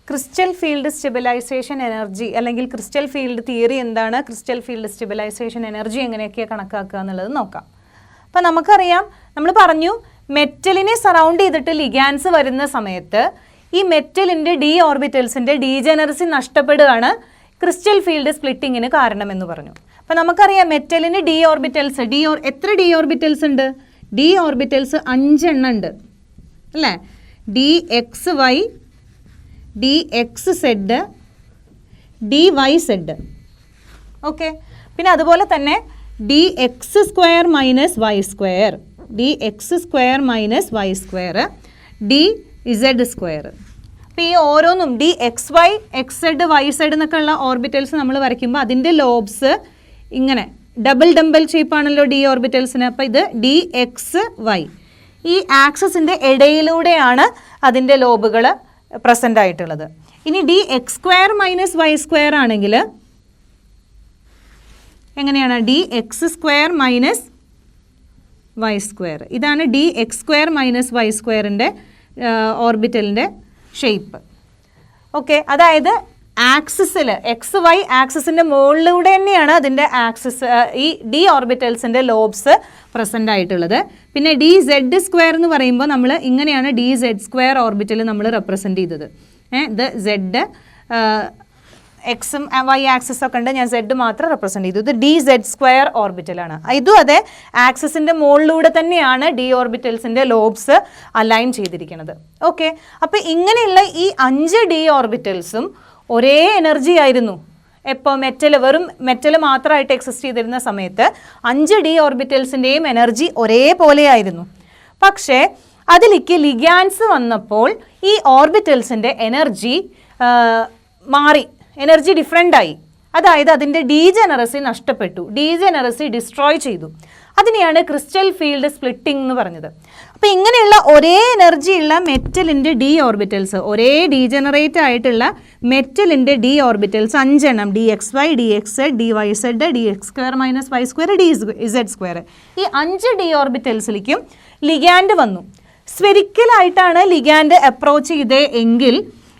Crystal field stabilization energy അല്ലെങ്കിൽ crystal field theory എന്താണ്, crystal field stabilization energy എങ്ങനെയൊക്കെയാണ് കണക്കാക്കുക എന്നുള്ളത് നോക്കാം. അപ്പം നമുക്കറിയാം, നമ്മൾ പറഞ്ഞു മെറ്റലിനെ സറൗണ്ട് ചെയ്തിട്ട് ലിഗാൻസ് വരുന്ന സമയത്ത് ഈ മെറ്റലിൻ്റെ ഡി ഓർബിറ്റൽസിൻ്റെ ഡീജനറസി നഷ്ടപ്പെടുകയാണ് ക്രിസ്റ്റൽ ഫീൽഡ് സ്പ്ലിറ്റിങ്ങിന് കാരണമെന്ന് പറഞ്ഞു. അപ്പം നമുക്കറിയാം മെറ്റലിന് ഡി ഓർബിറ്റൽസ് എത്ര ഡി ഓർബിറ്റൽസ് ഉണ്ട്? ഡി ഓർബിറ്റൽസ് 5 എണ്ണം ഉണ്ട് അല്ലേ? D x y, d x z, d y z. Okay, പിന്നെ അതുപോലെ തന്നെ d x square minus y square, d x square minus y square, d z square. അപ്പോൾ ഈ ഓരോന്നും d x y, x z, y z എന്നൊക്കെ ഉള്ള orbitals നമ്മൾ വരയ്ക്കുമ്പോൾ അതിൻ്റെ ലോബ്സ് ഇങ്ങനെ ഡബിൾ ഡംബൽ ഷേപ്പാണല്ലോ ഡി ഓർബിറ്റൽസിന്. അപ്പോൾ ഇത് ഡി എക്സ് വൈ, ഈ ആക്സസിൻ്റെ ഇടയിലൂടെയാണ് അതിൻ്റെ ലോബുകൾ പ്രസൻ്റ് ആയിട്ടുള്ളത്. ഇനി d x square minus y square ആണെങ്കിൽ എങ്ങനെയാണ്? D x square minus y square. ഇതാണ് d x square minus y സ്ക്വയറിൻ്റെ ഓർബിറ്റലിൻ്റെ ഷേപ്പ്. ഓക്കെ, അതായത് ആക്സിസിൽ എക്സ് വൈ ആക്സിസിൻ്റെ മുകളിലൂടെ തന്നെയാണ് അതിൻ്റെ ആക്സിസ് ഈ ഡി ഓർബിറ്റൽസിൻ്റെ ലോബ്സ് പ്രസൻ്റ് ആയിട്ടുള്ളത്. പിന്നെ ഡി സെഡ് സ്ക്വയർ എന്ന് പറയുമ്പോൾ നമ്മൾ ഇങ്ങനെയാണ് ഡി സെഡ് സ്ക്വയർ ഓർബിറ്റൽ നമ്മൾ റെപ്രസെൻറ്റ് ചെയ്തത്. ഇത് സെഡ് എക്സും വൈ ആക്സിസ് ഒക്കെ ഉണ്ട്, ഞാൻ സെഡ് മാത്രം റെപ്രസെൻറ്റ് ചെയ്തു. ഇത് ഡി സെഡ് സ്ക്വയർ ഓർബിറ്റലാണ്. ഇതും അതെ, ആക്സിസിൻ്റെ മുകളിലൂടെ തന്നെയാണ് ഡി ഓർബിറ്റൽസിൻ്റെ ലോബ്സ് അലൈൻ ചെയ്തിരിക്കുന്നത്. ഓക്കെ, അപ്പോൾ ഇങ്ങനെയുള്ള ഈ 5 ഡി ഓർബിറ്റൽസും ഒരേ എനർജി ആയിരുന്നു. എപ്പോൾ വെറും മെറ്റൽ മാത്രമായിട്ട് എക്സിസ്റ്റ് ചെയ്തിരുന്ന സമയത്ത് 5 ഡി ഓർബിറ്റൽസിൻ്റെയും എനർജി ഒരേപോലെ ആയിരുന്നു. പക്ഷേ അതിലേക്ക് ലിഗാൻസ് വന്നപ്പോൾ ഈ ഓർബിറ്റൽസിൻ്റെ എനർജി മാറി, എനർജി ഡിഫറെൻ്റ് ആയി. അതായത് അതിൻ്റെ ഡീജനറസി നഷ്ടപ്പെട്ടു, ഡീജനറസി ഡിസ്ട്രോയ് ചെയ്തു. അതിനെയാണ് ക്രിസ്റ്റൽ ഫീൽഡ് സ്പ്ലിറ്റിംഗ് എന്ന് പറഞ്ഞത്. അപ്പോൾ ഇങ്ങനെയുള്ള ഒരേ എനർജി ഉള്ള മെറ്റലിൻ്റെ ഡി ഓർബിറ്റൽസ്, ഒരേ ഡീജനറേറ്റ് ആയിട്ടുള്ള മെറ്റലിൻ്റെ ഡി ഓർബിറ്റൽസ് 5 എണ്ണം, d x y, d x z, d y z, d x square minus y square, d z square. ഈ 5 ഡി ഓർബിറ്റൽസിലേക്കും ലിഗാൻഡ് വന്നു. സ്ഫെറിക്കലായിട്ടാണ് ലിഗാൻഡ് അപ്രോച്ച് ചെയ്തേ എങ്കിൽ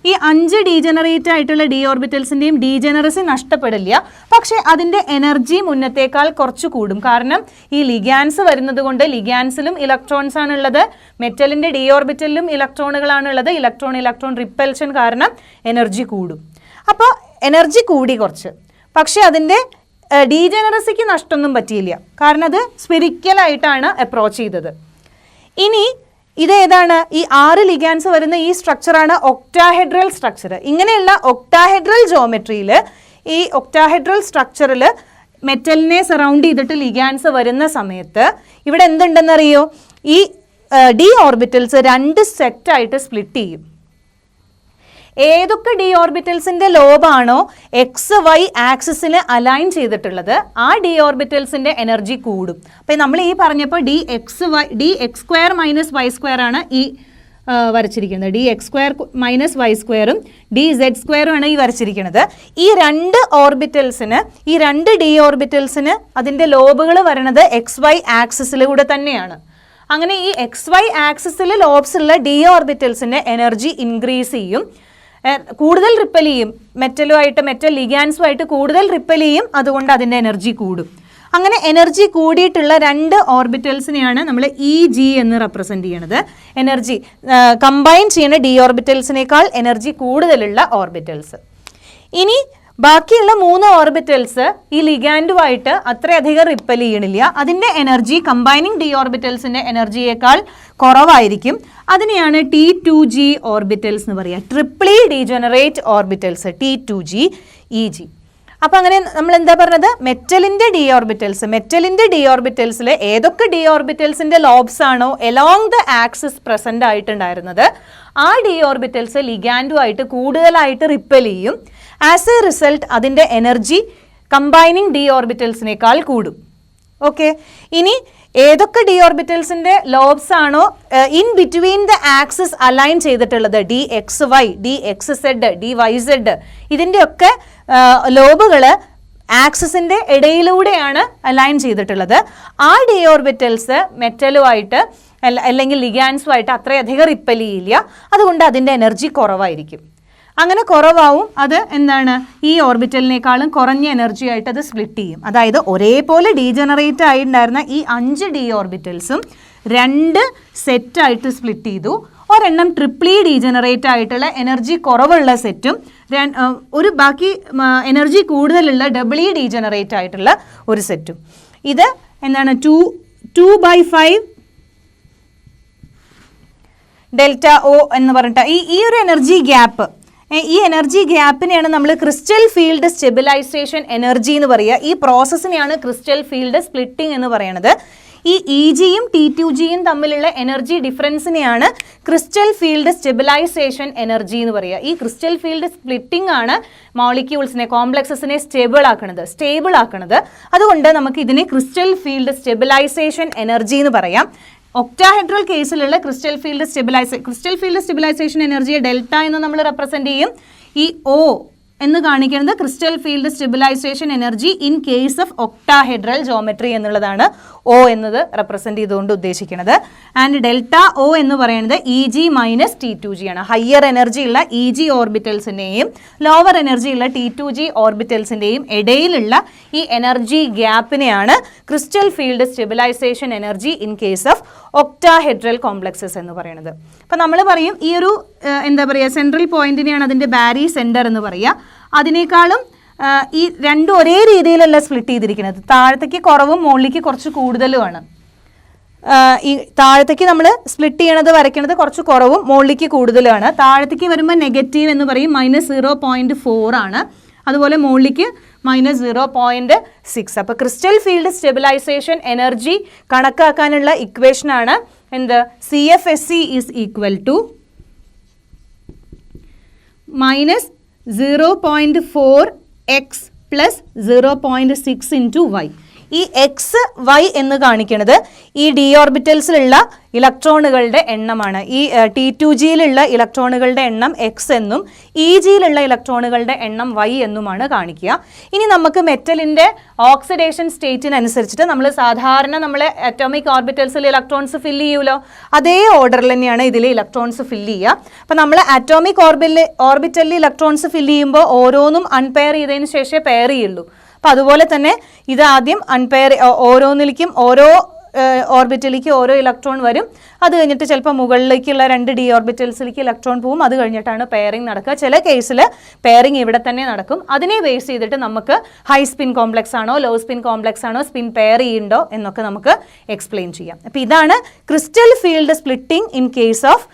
ഈ 5 ഡീജനറേറ്റ് ആയിട്ടുള്ള ഡി ഓർബിറ്റൽസിൻ്റെയും ഡീജനറസി നഷ്ടപ്പെടില്ല. പക്ഷേ അതിൻ്റെ എനർജി മുന്നത്തേക്കാൾ കുറച്ച് കൂടും. കാരണം ഈ ലിഗാൻസ് വരുന്നത് കൊണ്ട് ലിഗാൻസിലും ഇലക്ട്രോൺസ് ആണുള്ളത്, മെറ്റലിൻ്റെ ഡി ഓർബിറ്റലിലും ഇലക്ട്രോണുകളാണുള്ളത്. ഇലക്ട്രോൺ റിപ്പൽഷൻ കാരണം എനർജി കൂടും. അപ്പോൾ എനർജി കൂടി കുറച്ച്, പക്ഷേ അതിൻ്റെ ഡീജനറസിക്ക് നഷ്ടമൊന്നും പറ്റിയില്ല. കാരണം അത് സ്ഫെറിക്കലായിട്ടാണ് അപ്രോച്ച് ചെയ്തത്. ഇനി ഇതേതാണ്? ഈ 6 ലിഗാൻസ് വരുന്ന ഈ സ്ട്രക്ചറാണ് ഒക്ടാഹെഡ്രൽ സ്ട്രക്ചർ. ഇങ്ങനെയുള്ള ഒക്ടാഹെഡ്രൽ ജോമെട്രിയിൽ, ഈ ഒക്ടാഹെഡ്രൽ സ്ട്രക്ചറിൽ മെറ്റലിനെ സറൗണ്ട് ചെയ്തിട്ട് ലിഗാൻസ് വരുന്ന സമയത്ത് ഇവിടെ എന്തുണ്ടെന്നറിയോ? ഈ ഡി ഓർബിറ്റൽസ് 2 സെറ്റായിട്ട് സ്പ്ലിറ്റ് ചെയ്യും. ഏതൊക്കെ ഡി ഓർബിറ്റൽസിൻ്റെ ലോബാണോ എക്സ് വൈ ആക്സിസിന് അലൈൻ ചെയ്തിട്ടുള്ളത് ആ ഡി ഓർബിറ്റൽസിൻ്റെ എനർജി കൂടും. അപ്പം നമ്മൾ ഈ പറഞ്ഞപ്പോൾ d x square minus y square ആണ് ഈ വരച്ചിരിക്കുന്നത്. D x square minus y സ്ക്വയറും ഡി സെഡ് സ്ക്വയറും ആണ് ഈ വരച്ചിരിക്കുന്നത്. ഈ 2 ഓർബിറ്റൽസിന്, ഈ 2 ഡി ഓർബിറ്റൽസിന് അതിൻ്റെ ലോബുകൾ വരുന്നത് എക്സ് വൈ ആക്സിസിലൂടെ തന്നെയാണ്. അങ്ങനെ ഈ എക്സ് വൈ ആക്സിസിൽ ലോബ്സ് ഉള്ള ഡി ഓർബിറ്റൽസിൻ്റെ എനർജി ഇൻക്രീസ് ചെയ്യും, കൂടുതൽ റിപ്പൽ ചെയ്യും. മെറ്റൽ ലിഗാൻസുമായിട്ട് കൂടുതൽ റിപ്പൽ ചെയ്യും, അതുകൊണ്ട് അതിൻ്റെ എനർജി കൂടും. അങ്ങനെ എനർജി കൂടിയിട്ടുള്ള 2 ഓർബിറ്റൽസിനെയാണ് നമ്മൾ ഇ ജി എന്ന് റെപ്രസെൻറ്റ് ചെയ്യണത്. എനർജി കമ്പൈൻ ചെയ്യുന്ന ഡി ഓർബിറ്റൽസിനേക്കാൾ എനർജി കൂടുതലുള്ള ഓർബിറ്റൽസ്. ഇനി ബാക്കിയുള്ള 3 ഓർബിറ്റൽസ് ഈ ലിഗാൻഡുമായിട്ട് അത്രയധികം റിപ്പൽ ചെയ്യണില്ല. അതിൻ്റെ എനർജി കമ്പൈനിങ് ഡി ഓർബിറ്റൽസിൻ്റെ എനർജിയേക്കാൾ കുറവായിരിക്കും. അതിനെയാണ് T2G ഓർബിറ്റൽസ് എന്ന് പറയുക. Triple E degenerate orbitals T2G EG. അപ്പോൾ അങ്ങനെ നമ്മൾ എന്താ പറഞ്ഞത്? മെറ്റലിൻ്റെ ഡി ഓർബിറ്റൽസിൽ ഏതൊക്കെ ഡി ഓർബിറ്റൽസിൻ്റെ ലോബ്സ് ആണോ എലോങ് ദ ആക്സിസ് പ്രസൻ്റ് ആയിട്ടുണ്ടായിരുന്നത് ആ ഡി ഓർബിറ്റൽസ് ലിഗാൻഡുമായിട്ട് കൂടുതലായിട്ട് റിപ്പൽ ചെയ്യും. ആസ് എ റിസൾട്ട് അതിൻ്റെ എനർജി കമ്പൈനിങ് ഡി ഓർബിറ്റൽസിനേക്കാൾ കൂടും. ഓക്കെ, ഇനി ഏതൊക്കെ ഡി ഓർബിറ്റൽസിൻ്റെ ലോബ്സ് ആണോ in between the axis align ചെയ്തിട്ടുള്ളത്, d x y, d x z, d y z, ഇതിൻ്റെയൊക്കെ ലോബുകൾ ആക്സിസിൻ്റെ ഇടയിലൂടെയാണ് അലൈൻ ചെയ്തിട്ടുള്ളത്. ആ ഡി ഓർബിറ്റൽസ് മെറ്റലുമായിട്ട് അല്ലെങ്കിൽ ലിഗാൻസുമായിട്ട് അത്രയധികം റിപ്പൽ ചെയ്യില്ല, അതുകൊണ്ട് അതിൻ്റെ എനർജി കുറവായിരിക്കും. അങ്ങനെ കുറവാവും, അത് എന്താണ് ഈ ഓർബിറ്റലിനേക്കാളും കുറഞ്ഞ എനർജി ആയിട്ട് അത് സ്പ്ലിറ്റ് ചെയ്യും. അതായത് ഒരേപോലെ ഡീജനറേറ്റ് ആയിട്ടുണ്ടായിരുന്ന ഈ 5 ഡി ഓർബിറ്റൽസും 2 സെറ്റായിട്ട് സ്പ്ലിറ്റ് ചെയ്തു. ഒരെണ്ണം ട്രിപ്ലി ഡീജനറേറ്റ് ആയിട്ടുള്ള എനർജി കുറവുള്ള സെറ്റും ഒരു ബാക്കി എനർജി കൂടുതലുള്ള ഡബിളി ഡീജനറേറ്റ് ആയിട്ടുള്ള ഒരു സെറ്റും. ഇത് എന്താണ് 2/5 ഡെൽറ്റ ഒ എന്ന് പറഞ്ഞിട്ട് ഈ ഒരു എനർജി ഗ്യാപ്പ്, ഈ എനർജി ഗ്യാപ്പിനെയാണ് നമ്മൾ ക്രിസ്റ്റൽ ഫീൽഡ് സ്റ്റെബിലൈസേഷൻ എനർജി എന്ന് പറയുക. ഈ പ്രോസസ്സിനെയാണ് ക്രിസ്റ്റൽ ഫീൽഡ് സ്പ്ലിറ്റിംഗ് എന്ന് പറയുന്നത്. ഈ ഇജിയും T2Gയും തമ്മിലുള്ള എനർജി ഡിഫറൻസിനെയാണ് ക്രിസ്റ്റൽ ഫീൽഡ് സ്റ്റെബിലൈസേഷൻ എനർജി എന്ന് പറയുക. ഈ ക്രിസ്റ്റൽ ഫീൽഡ് സ്പ്ലിറ്റിംഗ് ആണ് മോളിക്യൂൾസിനെ, കോംപ്ലക്സസിനെ സ്റ്റേബിൾ ആക്കുന്നത്. അതുകൊണ്ട് നമുക്ക് ഇതിനെ ക്രിസ്റ്റൽ ഫീൽഡ് സ്റ്റെബിലൈസേഷൻ എനർജി എന്ന് പറയാം. ഒക്ടാഹെഡ്രൽ കേസിലുള്ള ക്രിസ്റ്റൽ ഫീൽഡ് സ്റ്റെബിലൈസേഷൻ എനർജിയെ ഡെൽറ്റ എന്ന് നമ്മൾ റെപ്രസെന്റ് ചെയ്യും. ഈ O എന്ന് കാണിക്കുന്നത് crystal field stabilization energy in case of octahedral geometry എന്നുള്ളതാണ് O എന്നത് റെപ്രസെന്റ് ചെയ്തുകൊണ്ട് ഉദ്ദേശിക്കുന്നത്. ആൻഡ് ഡെൽറ്റ O എന്ന് പറയുന്നത് EG മൈനസ് T2G ആണ്. ഹയർ എനർജി ഉള്ള EG ഓർബിറ്റൽസിൻ്റെയും ലോവർ എനർജി ഉള്ള T2G ഓർബിറ്റൽസിൻ്റെയും ഇടയിലുള്ള ഈ എനർജി ഗ്യാപ്പിനെയാണ് crystal field stabilization energy in case of octahedral complexes എന്ന് പറയുന്നത്. അപ്പം നമ്മൾ പറയും ഈ ഒരു എന്താ പറയുക സെൻട്രൽ പോയിന്റിനെയാണ് അതിൻ്റെ ബാരി സെൻറ്റർ എന്ന് പറയുക. അതിനേക്കാളും ഈ രണ്ടും ഒരേ രീതിയിലല്ല സ്പ്ലിറ്റ് ചെയ്തിരിക്കുന്നത്. താഴത്തേക്ക് കുറവും മുകളിലേക്ക് കുറച്ച് കൂടുതലുമാണ്. ഈ താഴത്തേക്ക് നമ്മൾ സ്പ്ലിറ്റ് ചെയ്യണത് വരയ്ക്കണത് കുറച്ച് കുറവും മുകളിലേക്ക് കൂടുതലുമാണ്. താഴത്തേക്ക് വരുമ്പോൾ നെഗറ്റീവ് എന്ന് പറയും -0.4 ആണ്. അതുപോലെ മുകളിലേക്ക് -0.6. അപ്പോൾ ക്രിസ്റ്റൽ ഫീൽഡ് സ്റ്റെബിലൈസേഷൻ എനർജി കണക്കാക്കാനുള്ള ഇക്വേഷനാണ് എന്ത്? CFSE is equal to -0.4x plus 0.6 into y. ഈ എക്സ് വൈ എന്ന് കാണിക്കുന്നത് ഈ ഡി ഓർബിറ്റൽസിലുള്ള ഇലക്ട്രോണുകളുടെ എണ്ണമാണ്. ഈ T2Gയിലുള്ള ഇലക്ട്രോണുകളുടെ എണ്ണം എക്സ് എന്നും EGയിലുള്ള ഇലക്ട്രോണുകളുടെ എണ്ണം വൈ എന്നുമാണ് കാണിക്കുക. ഇനി നമുക്ക് മെറ്റലിൻ്റെ ഓക്സിഡേഷൻ സ്റ്റേറ്റിനനുസരിച്ചിട്ട് നമ്മൾ സാധാരണ അറ്റോമിക് ഓർബിറ്റൽസിൽ ഇലക്ട്രോൺസ് ഫില്ല് ചെയ്യുമല്ലോ, അതേ ഓർഡറിൽ തന്നെയാണ് ഇതിൽ ഇലക്ട്രോൺസ് ഫില്ല് ചെയ്യുക. അപ്പം നമ്മൾ അറ്റോമിക് ഓർബിറ്റലിൽ ഇലക്ട്രോൺസ് ഫില്ല് ചെയ്യുമ്പോൾ ഓരോന്നും അൺപെയർ ചെയ്തതിന് ശേഷമേ പെയർ ചെയ്യുള്ളൂ. അപ്പോൾ അതുപോലെ തന്നെ ഇത് ആദ്യം അൺപെയർ, ഓരോന്നിലേക്കും ഓരോ ഓർബിറ്റലിലേക്ക് ഓരോ ഇലക്ട്രോൺ വരും. അത് കഴിഞ്ഞിട്ട് ചിലപ്പോൾ മുകളിലേക്കുള്ള 2 ഡി ഓർബിറ്റൽസിലേക്ക് ഇലക്ട്രോൺ പോവും. അത് കഴിഞ്ഞിട്ടാണ് പെയറിംഗ് നടക്കുക. ചില കേസിൽ പെയറിംഗ് ഇവിടെ തന്നെ നടക്കും. അതിനെ ബേസ് ചെയ്തിട്ട് നമുക്ക് ഹൈ സ്പിൻ കോംപ്ലക്സ് ആണോ ലോ സ്പിൻ കോംപ്ലക്സ് ആണോ സ്പിൻ പെയർ ചെയ്യുന്നുണ്ടോ എന്നൊക്കെ നമുക്ക് എക്സ്പ്ലെയിൻ ചെയ്യാം. അപ്പോൾ ഇതാണ് crystal field splitting in case of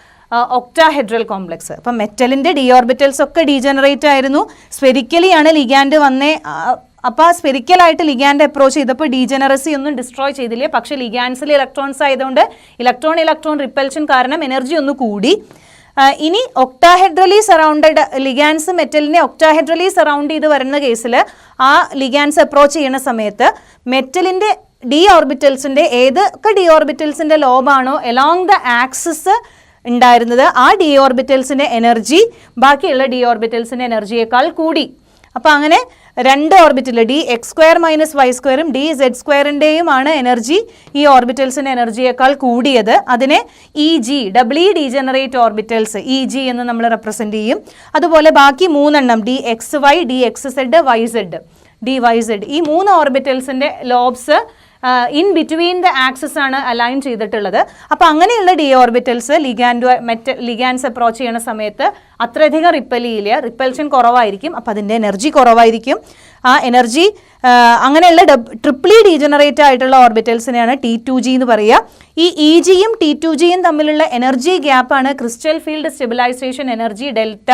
octahedral complex. അപ്പം മെറ്റലിൻ്റെ ഡി ഓർബിറ്റൽസ് ഒക്കെ ഡീജനറേറ്റ് ആയിരുന്നു. സ്പെരിക്കലിയാണ് ലിഗാൻഡ് വന്നേ. അപ്പോൾ സ്പെരിക്കലായിട്ട് ലിഗാൻഡ് അപ്രോച്ച് ചെയ്തപ്പോൾ ഡീജനറസി ഒന്നും ഡിസ്ട്രോയ് ചെയ്തില്ലേ. പക്ഷേ ലിഗാൻസിൽ ഇലക്ട്രോൺസ് ആയതുകൊണ്ട് ഇലക്ട്രോൺ റിപ്പൽഷൻ കാരണം എനർജി ഒന്ന് കൂടി. ഇനി ഒക്ടാഹെഡ്രലി സറൗണ്ടഡ് ലിഗാൻസ് മെറ്റലിനെ ഒക്ടാഹെഡ്രലി സറൗണ്ട് ചെയ്ത് വരുന്ന കേസിൽ ആ ലിഗാൻസ് അപ്രോച്ച് ചെയ്യുന്ന സമയത്ത് മെറ്റലിൻ്റെ ഡി ഓർബിറ്റൽസിൻ്റെ ഏതൊക്കെ ഡി ഓർബിറ്റൽസിൻ്റെ ലോബാണോ എലോങ് ദ ആക്സിസ് ഉണ്ടായിരുന്നത് ആ ഡി ഓർബിറ്റൽസിൻ്റെ എനർജി ബാക്കിയുള്ള ഡി ഓർബിറ്റൽസിൻ്റെ എനർജിയേക്കാൾ കൂടി. അപ്പോൾ അങ്ങനെ 2 ഓർബിറ്റൽ DX² - Y² DZ²ൻ്റെയുമാണ് എനർജി ഈ ഓർബിറ്റൽസിൻ്റെ എനർജിയേക്കാൾ കൂടിയത്. അതിനെ EG doubly degenerate orbitals EG എന്ന് നമ്മൾ റെപ്രസെൻ്റ് ചെയ്യും. അതുപോലെ ബാക്കി 3 എണ്ണം DXY DXZ YZ DYZ ഈ 3 ഓർബിറ്റൽസിൻ്റെ lobes in between the axis ആണ് അലൈൻ ചെയ്തിട്ടുള്ളത്. അപ്പോൾ അങ്ങനെയുള്ള ഡി ഓർബിറ്റൽസ് ലിഗാൻസ് അപ്രോച്ച് ചെയ്യുന്ന സമയത്ത് അത്രയധികം റിപ്പൽഷൻ കുറവായിരിക്കും. അപ്പോൾ അതിൻ്റെ എനർജി കുറവായിരിക്കും. ആ എനർജി അങ്ങനെയുള്ള ട്രിപ്ലി ഡീജനറേറ്റ് ആയിട്ടുള്ള ഓർബിറ്റൽസിനെയാണ് T2G എന്ന് പറയുക. ഈ EGയും T2Gയും തമ്മിലുള്ള എനർജി ഗ്യാപ്പാണ് crystal field stabilization energy delta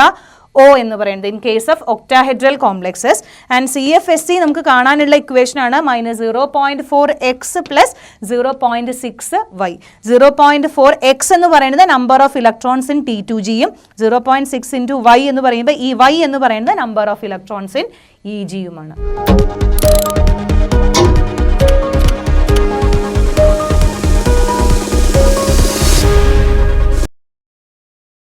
O എന്ന് പറയുന്നത് in case of octahedral complexes. And CFSE നമുക്ക് കാണാനുള്ള ഇക്വേഷനാണ് -0.4x പ്ലസ് 0.6y. 0.4x എന്ന് പറയുന്നത് നമ്പർ ഓഫ് ഇലക്ട്രോൺസ് ഇൻ T2Gയും 0.6 ഇൻറ്റു y എന്ന് പറയുമ്പോൾ ഈ y എന്ന് പറയുന്നത് നമ്പർ ഓഫ് ഇലക്ട്രോൺസ് ഇൻ EGയുമാണ്.